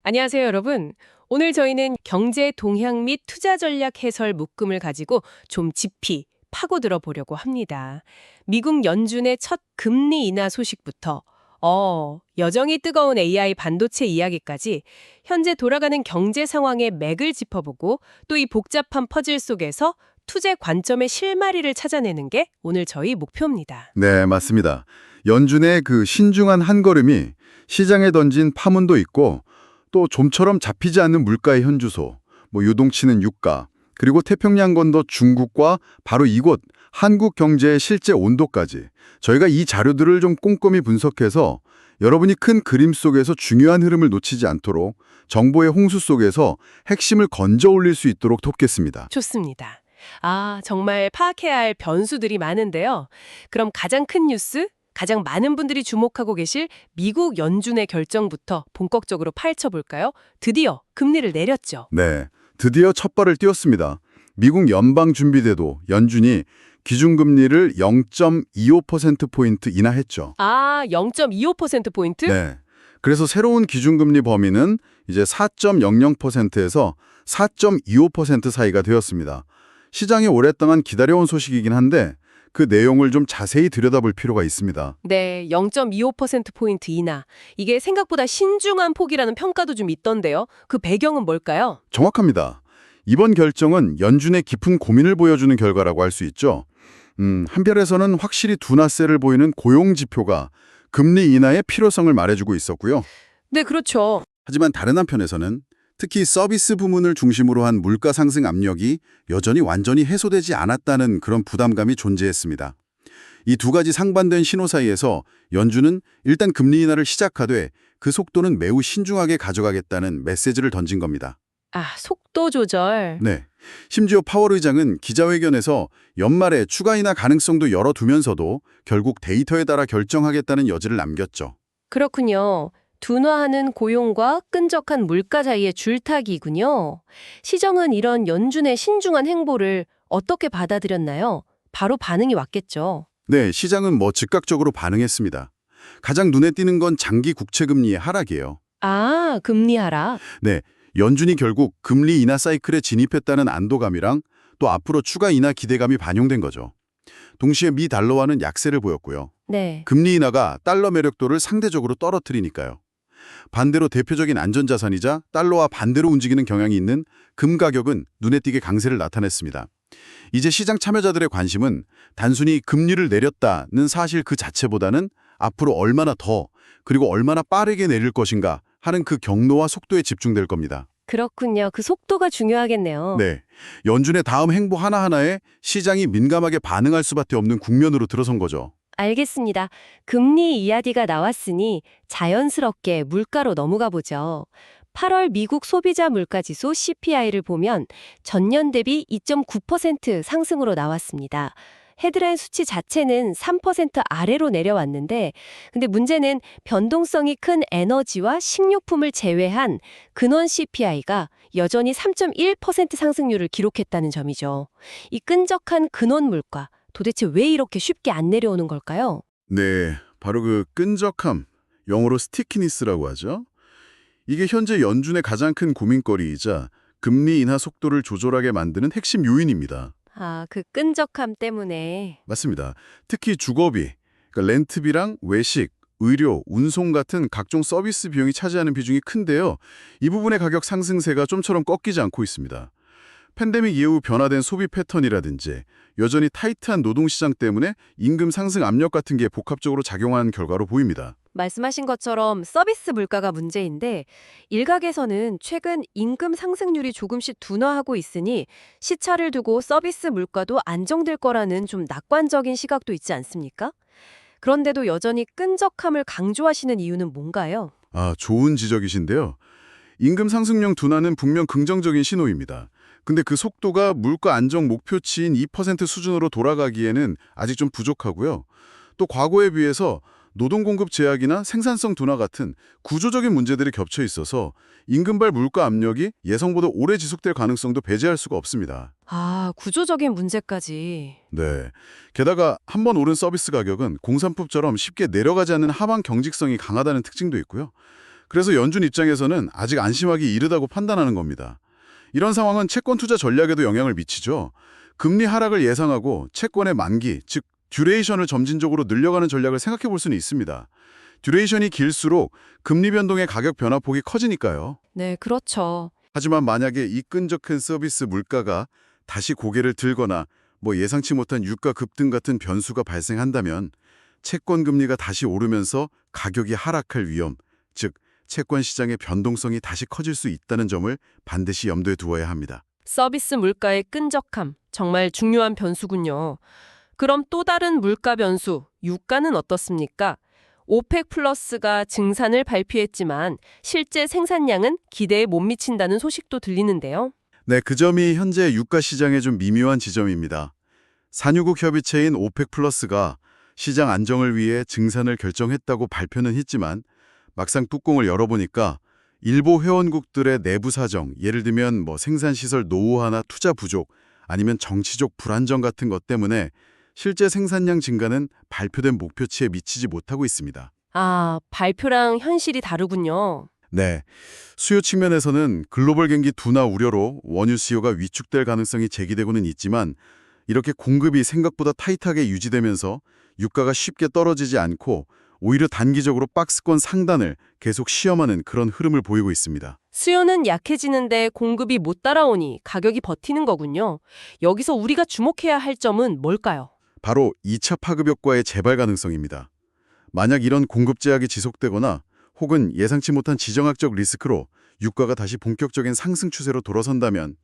안녕하세요, 여러분. 오늘 저희는 경제 동향 및 투자 전략 해설 묶음을 가지고 좀 깊이 파고들어 보려고 합니다. 미국 연준의 첫 금리 인하 소식부터 여정이 뜨거운 AI 반도체 이야기까지 현재 돌아가는 경제 상황의 맥을 짚어보고 또 이 복잡한 퍼즐 속에서 투자 관점의 실마리를 찾아내는 게 오늘 저희 목표입니다. 네, 맞습니다. 연준의 그 신중한 한 걸음이 시장에 던진 파문도 있고 또 좀처럼 잡히지 않는 물가의 현주소, 유동치는 유가, 그리고 태평양 건너 중국과 바로 이곳 한국 경제의 실제 온도까지 저희가 이 자료들을 좀 꼼꼼히 분석해서 여러분이 큰 그림 속에서 중요한 흐름을 놓치지 않도록 정보의 홍수 속에서 핵심을 건져 올릴 수 있도록 돕겠습니다. 좋습니다. 정말 파악해야 할 변수들이 많은데요. 그럼 가장 큰 뉴스, 가장 많은 분들이 주목하고 계실 미국 연준의 결정부터 본격적으로 파헤쳐볼까요? 드디어 금리를 내렸죠. 네, 드디어 첫 발을 띄웠습니다. 미국 연방준비제도 연준이 기준금리를 0.25%포인트 인하했죠. 0.25%포인트? 네, 그래서 새로운 기준금리 범위는 이제 4.00%에서 4.25% 사이가 되었습니다. 시장이 오랫동안 기다려온 소식이긴 한데 그 내용을 좀 자세히 들여다볼 필요가 있습니다. 네, 0.25%포인트 인하. 이게 생각보다 신중한 폭이라는 평가도 좀 있던데요. 그 배경은 뭘까요? 정확합니다. 이번 결정은 연준의 깊은 고민을 보여주는 결과라고 할 수 있죠. 한편에서는 확실히 둔화세를 보이는 고용 지표가 금리 인하의 필요성을 말해주고 있었고요. 네, 그렇죠. 하지만 다른 한편에서는 특히 서비스 부문을 중심으로 한 물가 상승 압력이 여전히 완전히 해소되지 않았다는 그런 부담감이 존재했습니다. 이 두 가지 상반된 신호 사이에서 연준은 일단 금리 인하를 시작하되 그 속도는 매우 신중하게 가져가겠다는 메시지를 던진 겁니다. 속도 조절. 네. 심지어 파월 의장은 기자회견에서 연말에 추가 인하 가능성도 열어두면서도 결국 데이터에 따라 결정하겠다는 여지를 남겼죠. 그렇군요. 둔화하는 고용과 끈적한 물가 사이의 줄타기군요. 시장은 이런 연준의 신중한 행보를 어떻게 받아들였나요? 바로 반응이 왔겠죠. 네, 시장은 즉각적으로 반응했습니다. 가장 눈에 띄는 건 장기 국채금리의 하락이에요. 금리 하락. 네, 연준이 결국 금리 인하 사이클에 진입했다는 안도감이랑 또 앞으로 추가 인하 기대감이 반영된 거죠. 동시에 미 달러화는 약세를 보였고요. 네. 금리 인하가 달러 매력도를 상대적으로 떨어뜨리니까요. 반대로 대표적인 안전자산이자 달러와 반대로 움직이는 경향이 있는 금 가격은 눈에 띄게 강세를 나타냈습니다. 이제 시장 참여자들의 관심은 단순히 금리를 내렸다는 사실 그 자체보다는 앞으로 얼마나 더 그리고 얼마나 빠르게 내릴 것인가 하는 그 경로와 속도에 집중될 겁니다. 그렇군요. 그 속도가 중요하겠네요. 네, 연준의 다음 행보 하나하나에 시장이 민감하게 반응할 수밖에 없는 국면으로 들어선 거죠. 알겠습니다. 금리 이야기가 나왔으니 자연스럽게 물가로 넘어가 보죠. 8월 미국 소비자 물가지수 CPI를 보면 전년 대비 2.9% 상승으로 나왔습니다. 헤드라인 수치 자체는 3% 아래로 내려왔는데 근데 문제는 변동성이 큰 에너지와 식료품을 제외한 근원 CPI가 여전히 3.1% 상승률을 기록했다는 점이죠. 이 끈적한 근원 물가, 도대체 왜 이렇게 쉽게 안 내려오는 걸까요? 네, 바로 그 끈적함, 영어로 스티키니스라고 하죠. 이게 현재 연준의 가장 큰 고민거리이자 금리 인하 속도를 조절하게 만드는 핵심 요인입니다. 그 끈적함 때문에. 맞습니다. 특히 주거비, 그러니까 렌트비랑 외식, 의료, 운송 같은 각종 서비스 비용이 차지하는 비중이 큰데요. 이 부분의 가격 상승세가 좀처럼 꺾이지 않고 있습니다. 팬데믹 이후 변화된 소비 패턴이라든지 여전히 타이트한 노동시장 때문에 임금 상승 압력 같은 게 복합적으로 작용한 결과로 보입니다. 말씀하신 것처럼 서비스 물가가 문제인데 일각에서는 최근 임금 상승률이 조금씩 둔화하고 있으니 시차를 두고 서비스 물가도 안정될 거라는 좀 낙관적인 시각도 있지 않습니까? 그런데도 여전히 끈적함을 강조하시는 이유는 뭔가요? 좋은 지적이신데요. 임금 상승률 둔화는 분명 긍정적인 신호입니다. 근데 그 속도가 물가 안정 목표치인 2% 수준으로 돌아가기에는 아직 좀 부족하고요. 또 과거에 비해서 노동 공급 제약이나 생산성 둔화 같은 구조적인 문제들이 겹쳐 있어서 임금발 물가 압력이 예상보다 오래 지속될 가능성도 배제할 수가 없습니다. 구조적인 문제까지. 네. 게다가 한 번 오른 서비스 가격은 공산품처럼 쉽게 내려가지 않는 하방 경직성이 강하다는 특징도 있고요. 그래서 연준 입장에서는 아직 안심하기 이르다고 판단하는 겁니다. 이런 상황은 채권 투자 전략에도 영향을 미치죠. 금리 하락을 예상하고 채권의 만기, 즉 듀레이션을 점진적으로 늘려가는 전략을 생각해 볼 수는 있습니다. 듀레이션이 길수록 금리 변동의 가격 변화폭이 커지니까요. 네, 그렇죠. 하지만 만약에 이 끈적한 서비스 물가가 다시 고개를 들거나 예상치 못한 유가 급등 같은 변수가 발생한다면 채권 금리가 다시 오르면서 가격이 하락할 위험, 즉 채권 시장의 변동성이 다시 커질 수 있다는 점을 반드시 염두에 두어야 합니다. 서비스 물가의 끈적함, 정말 중요한 변수군요. 그럼 또 다른 물가 변수, 유가는 어떻습니까? 오펙 플러스가 증산을 발표했지만 실제 생산량은 기대에 못 미친다는 소식도 들리는데요. 네, 그 점이 현재 유가 시장의 좀 미묘한 지점입니다. 산유국 협의체인 오펙 플러스가 시장 안정을 위해 증산을 결정했다고 발표는 했지만 막상 뚜껑을 열어보니까 일부 회원국들의 내부 사정, 예를 들면 생산시설 노후화나 투자 부족, 아니면 정치적 불안정 같은 것 때문에 실제 생산량 증가는 발표된 목표치에 미치지 못하고 있습니다. 아, 발표랑 현실이 다르군요. 네, 수요 측면에서는 글로벌 경기 둔화 우려로 원유 수요가 위축될 가능성이 제기되고는 있지만 이렇게 공급이 생각보다 타이트하게 유지되면서 유가가 쉽게 떨어지지 않고 오히려 단기적으로 박스권 상단을 계속 시험하는 그런 흐름을 보이고 있습니다. 수요는 약해지는데 공급이 못 따라오니 가격이 버티는 거군요. 여기서 우리가 주목해야 할 점은 뭘까요? 바로 2차 파급 효과의 재발 가능성입니다. 만약 이런 공급 제약이 지속되거나 혹은 예상치 못한 지정학적 리스크로 유가가 다시 본격적인 상승 추세로 돌아선다면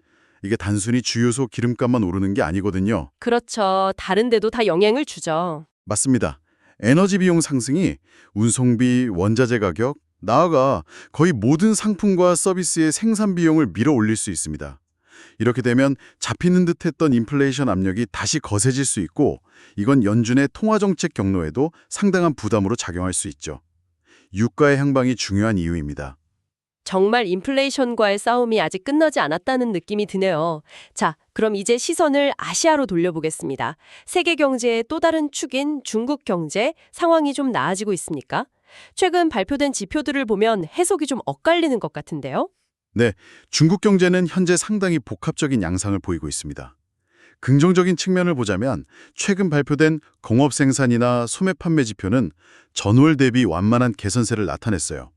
이게 단순히 주유소 기름값만 오르는 게 아니거든요. 그렇죠. 다른 데도 다 영향을 주죠. 맞습니다. 에너지 비용 상승이 운송비, 원자재 가격, 나아가 거의 모든 상품과 서비스의 생산 비용을 밀어 올릴 수 있습니다. 이렇게 되면 잡히는 듯했던 인플레이션 압력이 다시 거세질 수 있고 이건 연준의 통화정책 경로에도 상당한 부담으로 작용할 수 있죠. 유가의 향방이 중요한 이유입니다. 정말 인플레이션과의 싸움이 아직 끝나지 않았다는 느낌이 드네요. 자, 그럼 이제 시선을 아시아로 돌려보겠습니다. 세계 경제의 또 다른 축인 중국 경제 상황이 좀 나아지고 있습니까? 최근 발표된 지표들을 보면 해석이 좀 엇갈리는 것 같은데요. 네, 중국 경제는 현재 상당히 복합적인 양상을 보이고 있습니다. 긍정적인 측면을 보자면 최근 발표된 공업 생산이나 소매 판매 지표는 전월 대비 완만한 개선세를 나타냈어요.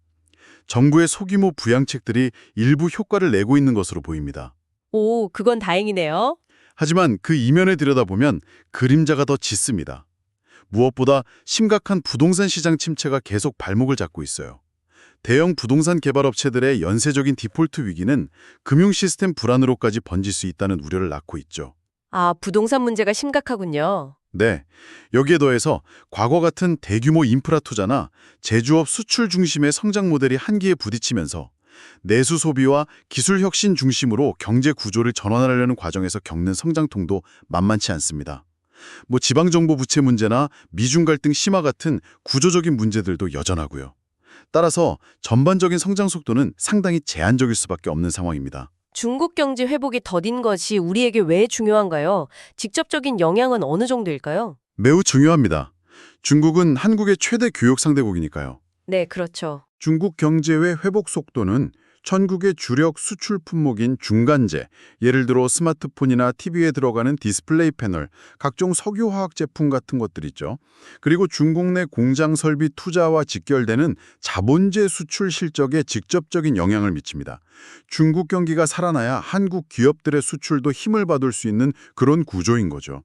정부의 소규모 부양책들이 일부 효과를 내고 있는 것으로 보입니다. 오, 그건 다행이네요. 하지만 그 이면에 들여다보면 그림자가 더 짙습니다. 무엇보다 심각한 부동산 시장 침체가 계속 발목을 잡고 있어요. 대형 부동산 개발업체들의 연쇄적인 디폴트 위기는 금융 시스템 불안으로까지 번질 수 있다는 우려를 낳고 있죠. 아, 부동산 문제가 심각하군요. 네, 여기에 더해서 과거 같은 대규모 인프라 투자나 제조업 수출 중심의 성장 모델이 한계에 부딪히면서 내수 소비와 기술 혁신 중심으로 경제 구조를 전환하려는 과정에서 겪는 성장통도 만만치 않습니다. 지방정부 부채 문제나 미중 갈등 심화 같은 구조적인 문제들도 여전하고요. 따라서 전반적인 성장 속도는 상당히 제한적일 수밖에 없는 상황입니다. 중국 경제 회복이 더딘 것이 우리에게 왜 중요한가요? 직접적인 영향은 어느 정도일까요? 매우 중요합니다. 중국은 한국의 최대 교역 상대국이니까요. 네, 그렇죠. 중국 경제의 회복 속도는 전국의 주력 수출 품목인 중간재, 예를 들어 스마트폰이나 TV에 들어가는 디스플레이 패널, 각종 석유화학 제품 같은 것들 있죠. 그리고 중국 내 공장 설비 투자와 직결되는 자본재 수출 실적에 직접적인 영향을 미칩니다. 중국 경기가 살아나야 한국 기업들의 수출도 힘을 받을 수 있는 그런 구조인 거죠.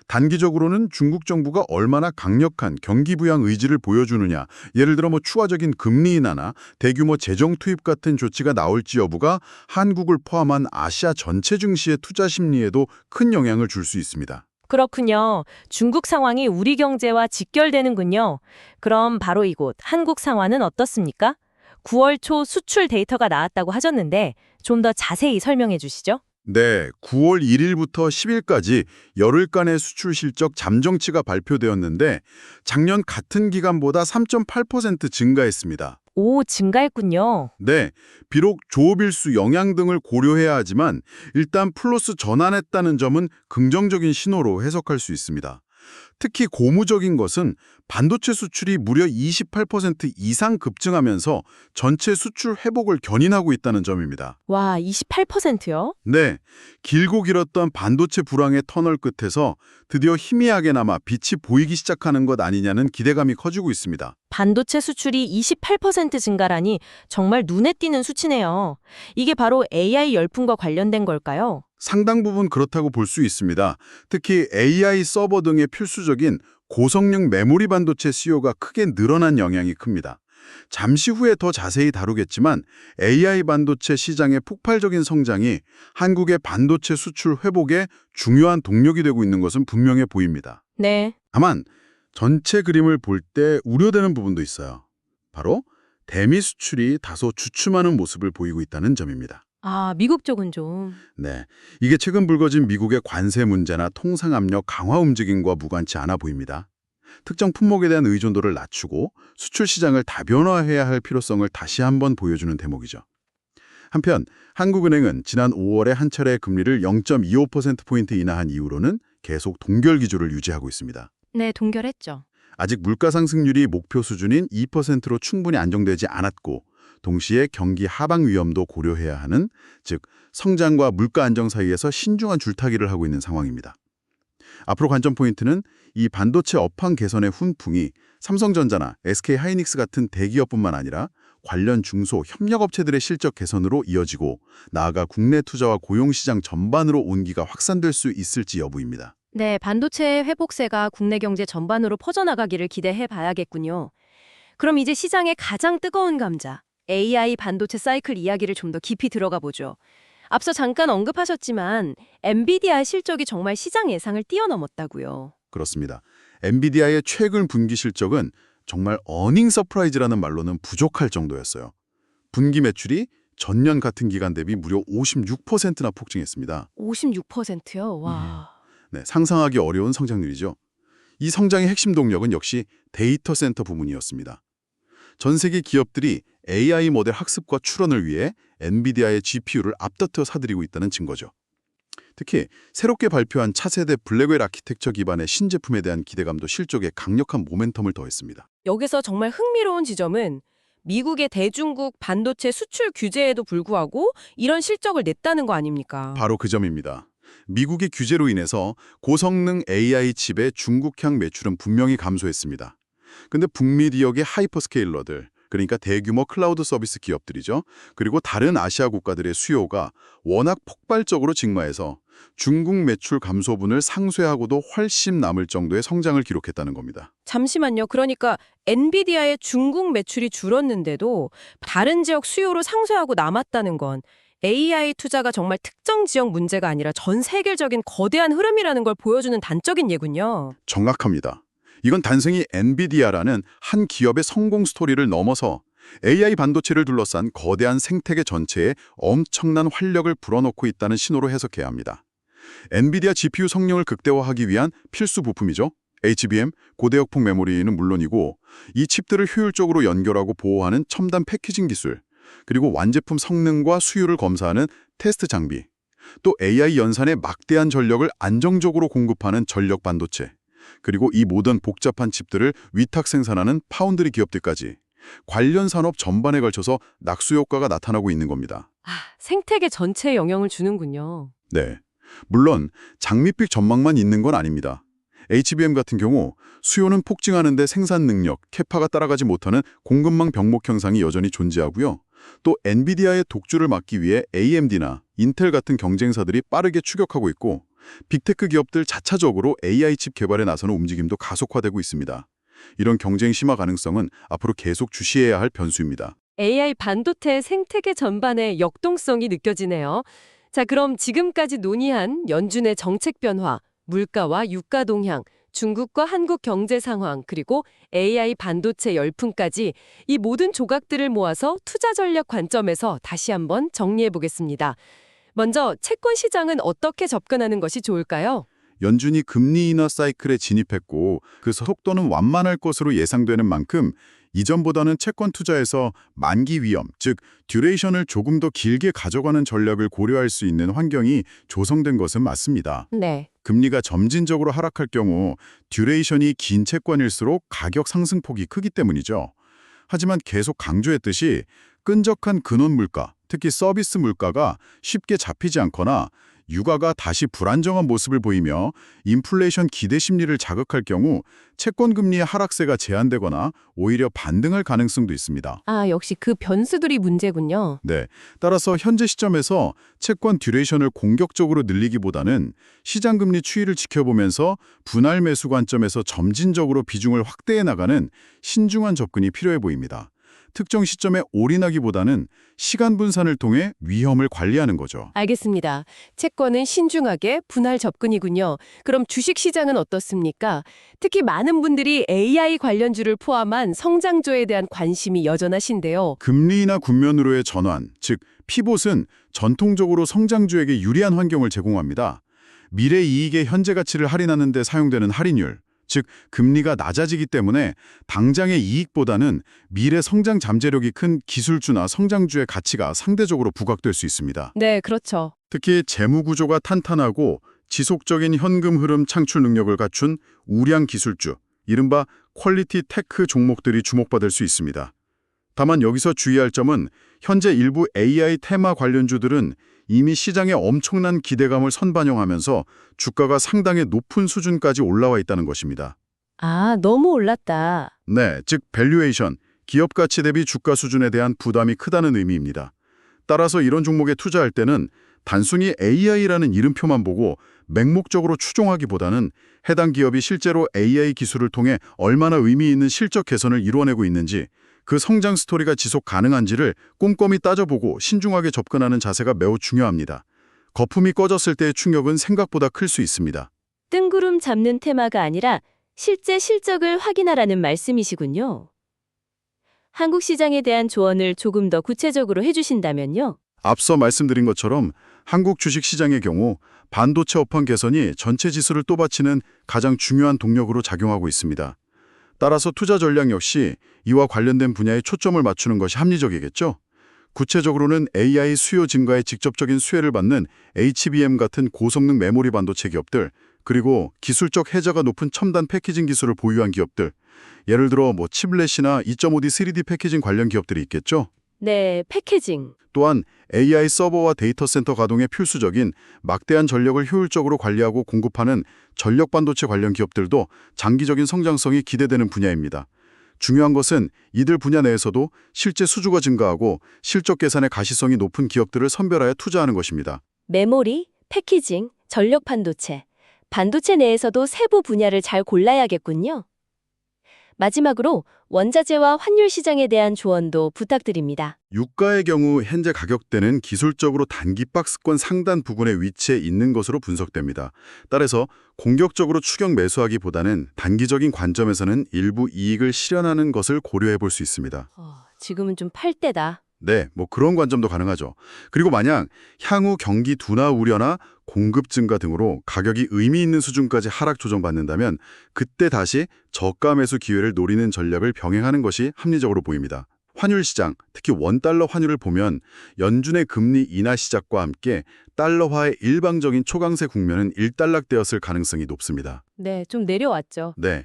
단기적으로는 중국 정부가 얼마나 강력한 경기 부양 의지를 보여주느냐, 예를 들어 추가적인 금리 인하나 대규모 재정 투입 같은 조치가 나올지 여부가 한국을 포함한 아시아 전체 증시의 투자 심리에도 큰 영향을 줄 수 있습니다. 그렇군요. 중국 상황이 우리 경제와 직결되는군요. 그럼 바로 이곳 한국 상황은 어떻습니까? 9월 초 수출 데이터가 나왔다고 하셨는데 좀 더 자세히 설명해 주시죠. 네, 9월 1일부터 10일까지 열흘간의 수출 실적 잠정치가 발표되었는데 작년 같은 기간보다 3.8% 증가했습니다. 오, 증가했군요. 네, 비록 조업일수 영향 등을 고려해야 하지만 일단 플러스 전환했다는 점은 긍정적인 신호로 해석할 수 있습니다. 특히 고무적인 것은 반도체 수출이 무려 28% 이상 급증하면서 전체 수출 회복을 견인하고 있다는 점입니다. 와, 28%요? 네, 길고 길었던 반도체 불황의 터널 끝에서 드디어 희미하게나마 빛이 보이기 시작하는 것 아니냐는 기대감이 커지고 있습니다. 반도체 수출이 28% 증가라니 정말 눈에 띄는 수치네요. 이게 바로 AI 열풍과 관련된 걸까요? 상당 부분 그렇다고 볼 수 있습니다. 특히 AI 서버 등의 필수적인 고성능 메모리 반도체 수요가 크게 늘어난 영향이 큽니다. 잠시 후에 더 자세히 다루겠지만 AI 반도체 시장의 폭발적인 성장이 한국의 반도체 수출 회복에 중요한 동력이 되고 있는 것은 분명해 보입니다. 네. 다만 전체 그림을 볼 때 우려되는 부분도 있어요. 바로 대미 수출이 다소 주춤하는 모습을 보이고 있다는 점입니다. 아, 미국 쪽은 좀. 네, 이게 최근 불거진 미국의 관세 문제나 통상 압력 강화 움직임과 무관치 않아 보입니다. 특정 품목에 대한 의존도를 낮추고 수출 시장을 다변화해야 할 필요성을 다시 한번 보여주는 대목이죠. 한편 한국은행은 지난 5월에 한 차례 금리를 0.25%포인트 인하한 이후로는 계속 동결 기조를 유지하고 있습니다. 네, 동결했죠. 아직 물가 상승률이 목표 수준인 2%로 충분히 안정되지 않았고 동시에 경기 하방 위험도 고려해야 하는, 즉 성장과 물가 안정 사이에서 신중한 줄타기를 하고 있는 상황입니다. 앞으로 관점 포인트는 이 반도체 업황 개선의 훈풍이 삼성전자나 SK하이닉스 같은 대기업뿐만 아니라 관련 중소 협력업체들의 실적 개선으로 이어지고 나아가 국내 투자와 고용시장 전반으로 온기가 확산될 수 있을지 여부입니다. 네, 반도체 회복세가 국내 경제 전반으로 퍼져나가기를 기대해 봐야겠군요. 그럼 이제 시장의 가장 뜨거운 감자, AI 반도체 사이클 이야기를 좀 더 깊이 들어가 보죠. 앞서 잠깐 언급하셨지만 엔비디아 실적이 정말 시장 예상을 뛰어넘었다고요. 그렇습니다. 엔비디아의 최근 분기 실적은 정말 어닝 서프라이즈라는 말로는 부족할 정도였어요. 분기 매출이 전년 같은 기간 대비 무려 56%나 폭증했습니다. 56%요? 와. 네, 상상하기 어려운 성장률이죠. 이 성장의 핵심 동력은 역시 데이터 센터 부문이었습니다. 전 세계 기업들이 AI 모델 학습과 추론을 위해 엔비디아의 GPU를 앞다퉈 사들이고 있다는 증거죠. 특히 새롭게 발표한 차세대 블랙웰 아키텍처 기반의 신제품에 대한 기대감도 실적에 강력한 모멘텀을 더했습니다. 여기서 정말 흥미로운 지점은 미국의 대중국 반도체 수출 규제에도 불구하고 이런 실적을 냈다는 거 아닙니까? 바로 그 점입니다. 미국의 규제로 인해서 고성능 AI 칩의 중국향 매출은 분명히 감소했습니다. 근데 북미 지역의 하이퍼스케일러들, 그러니까 대규모 클라우드 서비스 기업들이죠. 그리고 다른 아시아 국가들의 수요가 워낙 폭발적으로 증가해서 중국 매출 감소분을 상쇄하고도 훨씬 남을 정도의 성장을 기록했다는 겁니다. 잠시만요. 그러니까 엔비디아의 중국 매출이 줄었는데도 다른 지역 수요로 상쇄하고 남았다는 건 AI 투자가 정말 특정 지역 문제가 아니라 전 세계적인 거대한 흐름이라는 걸 보여주는 단적인 예군요. 정확합니다. 이건 단순히 엔비디아라는 한 기업의 성공 스토리를 넘어서 AI 반도체를 둘러싼 거대한 생태계 전체에 엄청난 활력을 불어넣고 있다는 신호로 해석해야 합니다. 엔비디아 GPU 성능을 극대화하기 위한 필수 부품이죠. HBM, 고대역폭 메모리는 물론이고 이 칩들을 효율적으로 연결하고 보호하는 첨단 패키징 기술, 그리고 완제품 성능과 수율을 검사하는 테스트 장비, 또 AI 연산에 막대한 전력을 안정적으로 공급하는 전력 반도체, 그리고 이 모든 복잡한 칩들을 위탁 생산하는 파운드리 기업들까지 관련 산업 전반에 걸쳐서 낙수 효과가 나타나고 있는 겁니다. 생태계 전체에 영향을 주는군요. 네, 물론 장밋빛 전망만 있는 건 아닙니다. HBM 같은 경우 수요는 폭증하는데 생산 능력, 캐파가 따라가지 못하는 공급망 병목 현상이 여전히 존재하고요. 또 엔비디아의 독주를 막기 위해 AMD나 인텔 같은 경쟁사들이 빠르게 추격하고 있고 빅테크 기업들 자차적으로 AI 칩 개발에 나서는 움직임도 가속화되고 있습니다. 이런 경쟁 심화 가능성은 앞으로 계속 주시해야 할 변수입니다. AI 반도체 생태계 전반의 역동성이 느껴지네요. 자, 그럼 지금까지 논의한 연준의 정책 변화, 물가와 유가 동향, 중국과 한국 경제 상황, 그리고 AI 반도체 열풍까지 이 모든 조각들을 모아서 투자 전략 관점에서 다시 한번 정리해 보겠습니다. 먼저 채권 시장은 어떻게 접근하는 것이 좋을까요? 연준이 금리 인하 사이클에 진입했고 그 속도는 완만할 것으로 예상되는 만큼 이전보다는 채권 투자에서 만기 위험, 즉 듀레이션을 조금 더 길게 가져가는 전략을 고려할 수 있는 환경이 조성된 것은 맞습니다. 네. 금리가 점진적으로 하락할 경우 듀레이션이 긴 채권일수록 가격 상승폭이 크기 때문이죠. 하지만 계속 강조했듯이 끈적한 근원 물가, 특히 서비스 물가가 쉽게 잡히지 않거나 유가가 다시 불안정한 모습을 보이며 인플레이션 기대 심리를 자극할 경우 채권 금리의 하락세가 제한되거나 오히려 반등할 가능성도 있습니다. 아, 역시 그 변수들이 문제군요. 네, 따라서 현재 시점에서 채권 듀레이션을 공격적으로 늘리기보다는 시장 금리 추이를 지켜보면서 분할 매수 관점에서 점진적으로 비중을 확대해 나가는 신중한 접근이 필요해 보입니다. 특정 시점에 올인하기보다는 시간 분산을 통해 위험을 관리하는 거죠. 알겠습니다. 채권은 신중하게 분할 접근이군요. 그럼 주식 시장은 어떻습니까? 특히 많은 분들이 AI 관련주를 포함한 성장주에 대한 관심이 여전하신데요. 금리 인하 국면으로의 전환, 즉 피봇은 전통적으로 성장주에게 유리한 환경을 제공합니다. 미래 이익의 현재 가치를 할인하는 데 사용되는 할인율, 즉 금리가 낮아지기 때문에 당장의 이익보다는 미래 성장 잠재력이 큰 기술주나 성장주의 가치가 상대적으로 부각될 수 있습니다. 네, 그렇죠. 특히 재무 구조가 탄탄하고 지속적인 현금 흐름 창출 능력을 갖춘 우량 기술주, 이른바 퀄리티 테크 종목들이 주목받을 수 있습니다. 다만 여기서 주의할 점은 현재 일부 AI 테마 관련주들은 이미 시장에 엄청난 기대감을 선반영하면서 주가가 상당히 높은 수준까지 올라와 있다는 것입니다. 아, 너무 올랐다. 네, 즉 밸류에이션, 기업 가치 대비 주가 수준에 대한 부담이 크다는 의미입니다. 따라서 이런 종목에 투자할 때는 단순히 AI라는 이름표만 보고 맹목적으로 추종하기보다는 해당 기업이 실제로 AI 기술을 통해 얼마나 의미 있는 실적 개선을 이루어내고 있는지, 그 성장 스토리가 지속 가능한지를 꼼꼼히 따져보고 신중하게 접근하는 자세가 매우 중요합니다. 거품이 꺼졌을 때의 충격은 생각보다 클 수 있습니다. 뜬구름 잡는 테마가 아니라 실제 실적을 확인하라는 말씀이시군요. 한국 시장에 대한 조언을 조금 더 구체적으로 해주신다면요. 앞서 말씀드린 것처럼 한국 주식시장의 경우 반도체 업황 개선이 전체 지수를 또받치는 가장 중요한 동력으로 작용하고 있습니다. 따라서 투자 전략 역시 이와 관련된 분야에 초점을 맞추는 것이 합리적이겠죠. 구체적으로는 AI 수요 증가에 직접적인 수혜를 받는 HBM 같은 고성능 메모리 반도체 기업들, 그리고 기술적 해저가 높은 첨단 패키징 기술을 보유한 기업들, 예를 들어 칩렛이나 2.5D 3D 패키징 관련 기업들이 있겠죠. 네, 패키징. 또한 AI 서버와 데이터 센터 가동에 필수적인 막대한 전력을 효율적으로 관리하고 공급하는 전력 반도체 관련 기업들도 장기적인 성장성이 기대되는 분야입니다. 중요한 것은 이들 분야 내에서도 실제 수주가 증가하고 실적 계산의 가시성이 높은 기업들을 선별하여 투자하는 것입니다. 메모리, 패키징, 전력 반도체. 반도체 내에서도 세부 분야를 잘 골라야겠군요. 마지막으로 원자재와 환율 시장에 대한 조언도 부탁드립니다. 유가의 경우 현재 가격대는 기술적으로 단기 박스권 상단 부근에 위치해 있는 것으로 분석됩니다. 따라서 공격적으로 추격 매수하기보다는 단기적인 관점에서는 일부 이익을 실현하는 것을 고려해 볼 수 있습니다. 지금은 좀 팔 때다. 네, 그런 관점도 가능하죠. 그리고 만약 향후 경기 둔화 우려나 공급 증가 등으로 가격이 의미 있는 수준까지 하락 조정받는다면 그때 다시 저가 매수 기회를 노리는 전략을 병행하는 것이 합리적으로 보입니다. 환율 시장, 특히 원달러 환율을 보면 연준의 금리 인하 시작과 함께 달러화의 일방적인 초강세 국면은 일단락되었을 가능성이 높습니다. 네, 좀 내려왔죠. 네.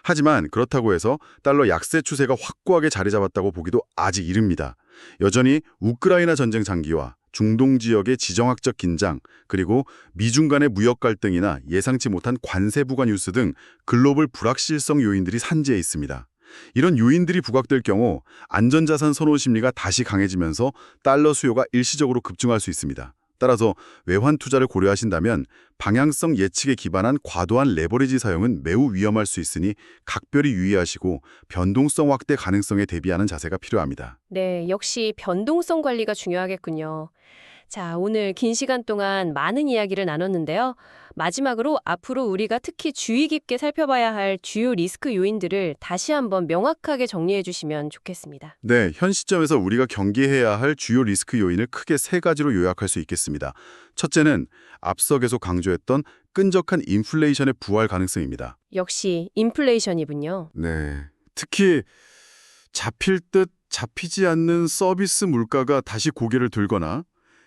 하지만 그렇다고 해서 달러 약세 추세가 확고하게 자리 잡았다고 보기도 아직 이릅니다. 여전히 우크라이나 전쟁 장기화, 중동 지역의 지정학적 긴장, 그리고 미중 간의 무역 갈등이나 예상치 못한 관세 부과 뉴스 등 글로벌 불확실성 요인들이 산재해 있습니다. 이런 요인들이 부각될 경우 안전자산 선호 심리가 다시 강해지면서 달러 수요가 일시적으로 급증할 수 있습니다. 따라서 외환 투자를 고려하신다면 방향성 예측에 기반한 과도한 레버리지 사용은 매우 위험할 수 있으니 각별히 유의하시고 변동성 확대 가능성에 대비하는 자세가 필요합니다. 네, 역시 변동성 관리가 중요하겠군요. 자, 오늘 긴 시간 동안 많은 이야기를 나눴는데요. 마지막으로 앞으로 우리가 특히 주의 깊게 살펴봐야 할 주요 리스크 요인들을 다시 한번 명확하게 정리해 주시면 좋겠습니다. 네, 현 시점에서 우리가 경계해야 할 주요 리스크 요인을 크게 세 가지로 요약할 수 있겠습니다. 첫째는 앞서 계속 강조했던 끈적한 인플레이션의 부활 가능성입니다. 역시 인플레이션이군요. 네, 특히 잡힐 듯 잡히지 않는 서비스 물가가 다시 고개를 들거나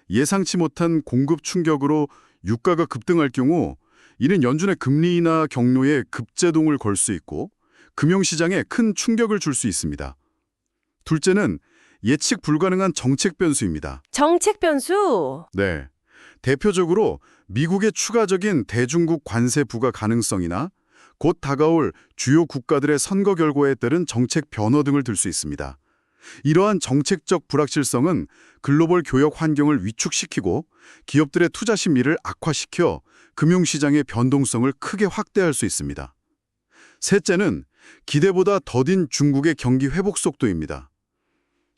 예상치 못한 공급 충격으로 유가가 급등할 경우 이는 연준의 금리 인하 경로에 급제동을 걸 수 있고 금융시장에 큰 충격을 줄 수 있습니다. 둘째는 예측 불가능한 정책 변수입니다. 정책 변수? 네. 대표적으로 미국의 추가적인 대중국 관세 부과 가능성이나 곧 다가올 주요 국가들의 선거 결과에 따른 정책 변화 등을 들 수 있습니다. 이러한 정책적 불확실성은 글로벌 교역 환경을 위축시키고 기업들의 투자 심리를 악화시켜 금융시장의 변동성을 크게 확대할 수 있습니다. 셋째는 기대보다 더딘 중국의 경기 회복 속도입니다.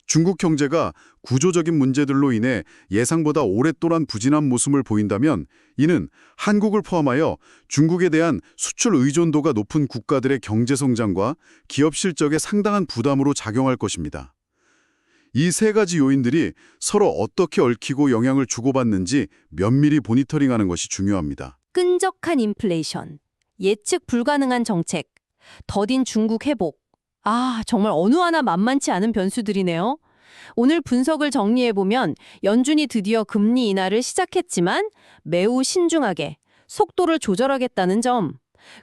중국 경제가 구조적인 문제들로 인해 예상보다 오랫동안 부진한 모습을 보인다면 이는 한국을 포함하여 중국에 대한 수출 의존도가 높은 국가들의 경제 성장과 기업 실적에 상당한 부담으로 작용할 것입니다. 이 세 가지 요인들이 서로 어떻게 얽히고 영향을 주고받는지 면밀히 모니터링하는 것이 중요합니다. 끈적한 인플레이션, 예측 불가능한 정책, 더딘 중국 회복. 정말 어느 하나 만만치 않은 변수들이네요. 오늘 분석을 정리해보면 연준이 드디어 금리 인하를 시작했지만 매우 신중하게 속도를 조절하겠다는 점,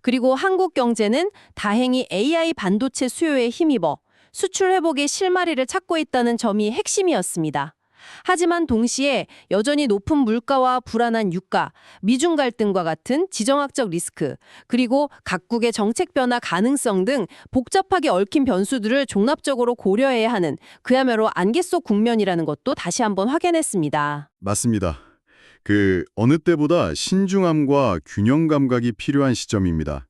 그리고 한국 경제는 다행히 AI 반도체 수요에 힘입어 수출 회복의 실마리를 찾고 있다는 점이 핵심이었습니다. 하지만 동시에 여전히 높은 물가와 불안한 유가, 미중 갈등과 같은 지정학적 리스크, 그리고 각국의 정책 변화 가능성 등 복잡하게 얽힌 변수들을 종합적으로 고려해야 하는 그야말로 안개 속 국면이라는 것도 다시 한번 확인했습니다. 맞습니다. 어느 때보다 신중함과 균형 감각이 필요한 시점입니다.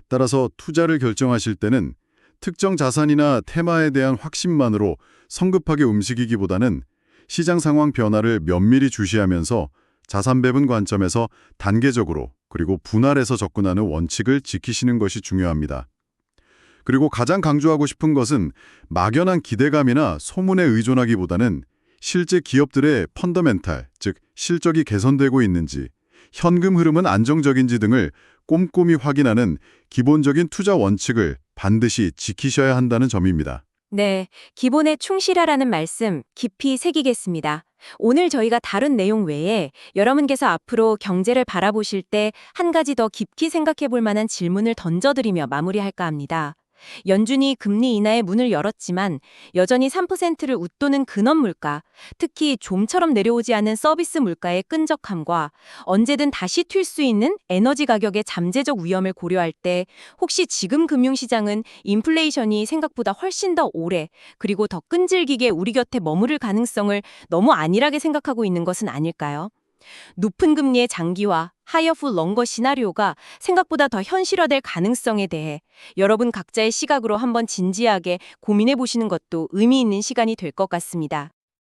따라서 투자를 결정하실 때는 특정 자산이나 테마에 대한 확신만으로 성급하게 움직이기보다는 시장 상황 변화를 면밀히 주시하면서 자산 배분 관점에서 단계적으로 그리고 분할해서 접근하는 원칙을 지키시는 것이 중요합니다. 그리고 가장 강조하고 싶은 것은 막연한 기대감이나 소문에 의존하기보다는 실제 기업들의 펀더멘탈, 즉 실적이 개선되고 있는지, 현금 흐름은 안정적인지 등을 꼼꼼히 확인하는 기본적인 투자 원칙을 반드시 지키셔야 한다는 점입니다. 네, 기본에 충실하라는 말씀 깊이 새기겠습니다. 오늘 저희가 다룬 내용 외에 여러분께서 앞으로 경제를 바라보실 때 한 가지 더 깊이 생각해 볼 만한 질문을 던져드리며 마무리할까 합니다. 연준이 금리 인하의 문을 열었지만 여전히 3%를 웃도는 근원 물가, 특히 좀처럼 내려오지 않는 서비스 물가의 끈적함과 언제든 다시 튈 수 있는 에너지 가격의 잠재적 위험을 고려할 때 혹시 지금 금융시장은 인플레이션이 생각보다 훨씬 더 오래 그리고 더 끈질기게 우리 곁에 머무를 가능성을 너무 안일하게 생각하고 있는 것은 아닐까요? 높은 금리의 장기화, 하이어 폴 런거 시나리오가 생각보다 더 현실화될 가능성에 대해 여러분 각자의 시각으로 한번 진지하게 고민해 보시는 것도 의미 있는 시간이 될 것 같습니다.